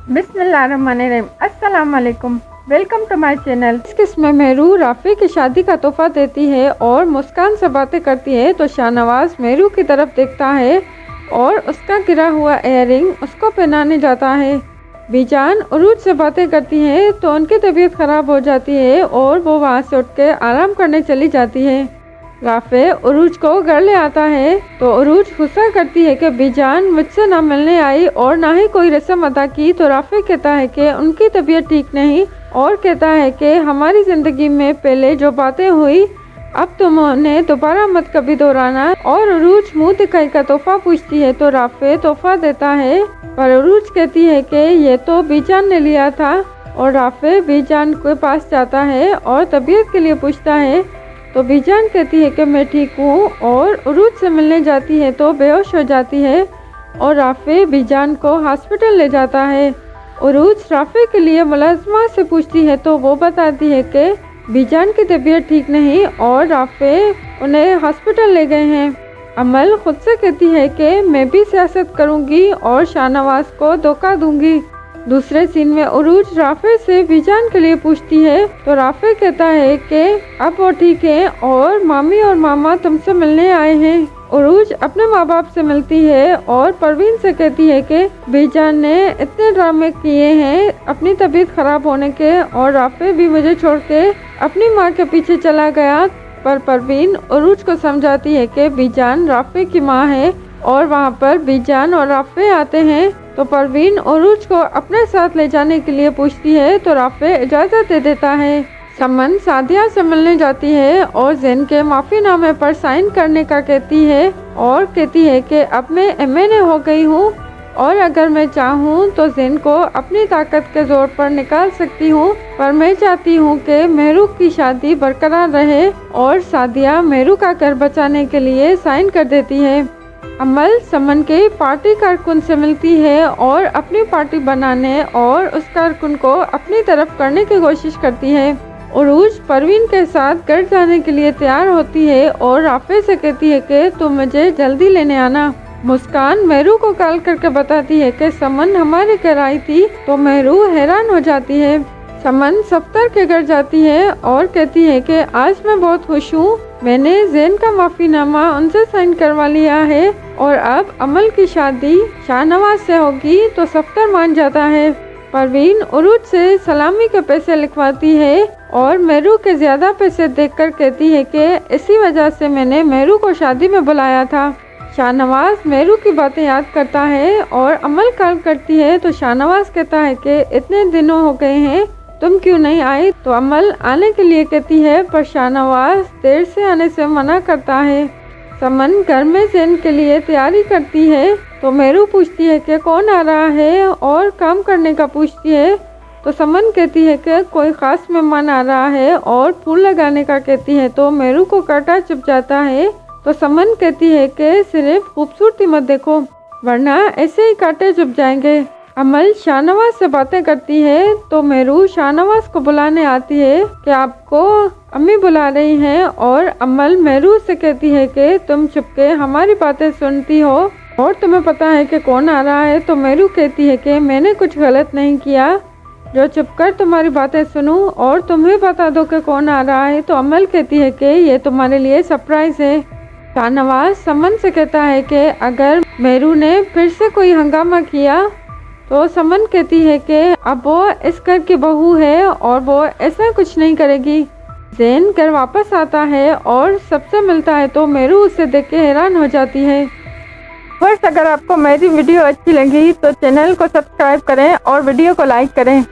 बिस्मिल्लाहिर्रहमानिर्रहीम। अस्सलाम वालेकुम, वेलकम टू माय चैनल। इस किस्म में मेहरू राफी की शादी का तोहफा देती है और मुस्कान से बातें करती है तो शाहनवाज मेहरू की तरफ देखता है और उसका गिरा हुआ इयररिंग उसको पहनाने जाता है। बीजान उरूज से बातें करती है तो उनकी तबीयत ख़राब हो जाती है और वो वहाँ से उठ के आराम करने चली जाती है। राफे उरूज को घर ले आता है तो उरूज गुस्सा करती है कि बीजान मुझसे ना मिलने आई और ना ही कोई रस्म अदा की। तो राफे कहता है कि उनकी तबीयत ठीक नहीं और कहता है कि हमारी ज़िंदगी में पहले जो बातें हुई अब तुम उन्हें दोबारा मत कभी दोहराना। और उरूज मुंह दिखाई का तोहफा पूछती है तो राफे तोहफा देता है, पर उरूज कहती है कि ये तो बीजान ने लिया था। और राफे बीजान के पास जाता है और तबीयत के लिए पूछता है तो बीजान कहती है कि मैं ठीक हूँ और उरूज से मिलने जाती है तो बेहोश हो जाती है और राफे बीजान को हॉस्पिटल ले जाता है। उरूज राफे के लिए मुलाजमा से पूछती है तो वो बताती है कि बीजान की तबीयत ठीक नहीं और राफे उन्हें हॉस्पिटल ले गए हैं। अमल खुद से कहती है कि मैं भी सियासत करूँगी और शाहनवाज को धोखा दूंगी। दूसरे सीन में उरूज राफे से बीजान के लिए पूछती है तो राफे कहता है कि अब वो ठीक है और मामी और मामा तुमसे मिलने आए हैं। उरूज अपने माँ बाप से मिलती है और परवीन से कहती है कि बीजान ने इतने ड्रामे किए हैं अपनी तबीयत खराब होने के और राफे भी मुझे छोड़ के अपनी माँ के पीछे चला गया। पर परवीन उरूज को समझाती है कि बीजान राफे की माँ है और वहाँ पर बीजान और राफे आते हैं। तो परवीन उरूज को अपने साथ ले जाने के लिए पूछती है तो राफे इजाज़त दे देता है। समन सादिया से मिलने जाती है और ज़ैन के माफ़ीनामे पर साइन करने का कहती है और कहती है कि अब मैं MA हो गई हूँ और अगर मैं चाहूँ तो ज़ैन को अपनी ताकत के ज़ोर पर निकाल सकती हूँ, पर मैं चाहती हूँ कि मेहरू की शादी बरकरार रहे। और सादिया मेहरू का घर बचाने के लिए साइन कर देती है। अमल समन के पार्टी कारकुन से मिलती है और अपनी पार्टी बनाने और उस कारकुन को अपनी तरफ करने की कोशिश करती है। उरूज परवीन के साथ घर जाने के लिए तैयार होती है और राफे से कहती है कि तुम मुझे जल्दी लेने आना। मुस्कान मेहरू को कॉल करके बताती है कि समन हमारे घर आई थी तो मेहरू हैरान हो जाती है। समन सफ्तर के घर जाती है और कहती है कि आज मैं बहुत खुश हूँ, मैंने ज़ैन का माफ़ीनामा उनसे साइन करवा लिया है और अब अमल की शादी शाहनवाज से होगी। तो सफ्तर मान जाता है। परवीन उरूज से सलामी के पैसे लिखवाती है और मेहरू के ज़्यादा पैसे देखकर कहती है कि इसी वजह से मैंने मेहरू को शादी में बुलाया था। शाहनवाज मेहरू की बातें याद करता है और अमल कॉल करती है तो शाहनवाज कहता है कि इतने दिनों हो गए हैं तुम क्यों नहीं आई। तो अमल आने के लिए कहती है पर शाहनवाज देर से आने से मना करता है। समन घर में ज़ैन के लिए तैयारी करती है तो मेहरू पूछती है कि कौन आ रहा है और काम करने का पूछती है तो समन कहती है कि कोई ख़ास मेहमान आ रहा है और फूल लगाने का कहती है तो मेहरू को कांटा चुभ जाता है। तो समन कहती है कि सिर्फ खूबसूरती मत देखो वरना ऐसे ही कांटे चुभ जाएंगे। अमल शाहनवाज से बातें करती है तो मेहरू शाहनवाज को बुलाने आती है कि आपको अम्मी बुला रही हैं और अमल मेहरू से कहती है कि तुम चुपके हमारी बातें सुनती हो और तुम्हें पता है कि कौन आ रहा है। तो मेहरू कहती है कि मैंने कुछ गलत नहीं किया जो चुपकर तुम्हारी बातें सुनूं और तुम्हें बता दो कि कौन आ रहा है। तो अमल कहती है कि ये तुम्हारे लिए सरप्राइज़ है। शाहनवाज समन से कहता है कि अगर मेहरू ने फिर से कोई हंगामा किया तो समन कहती है कि अब वो इस घर की बहू है और वो ऐसा कुछ नहीं करेगी। ज़ैन घर वापस आता है और सबसे मिलता है तो मेहरू उसे देख के हैरान हो जाती है। बस अगर आपको मेरी वीडियो अच्छी लगी तो चैनल को सब्सक्राइब करें और वीडियो को लाइक करें।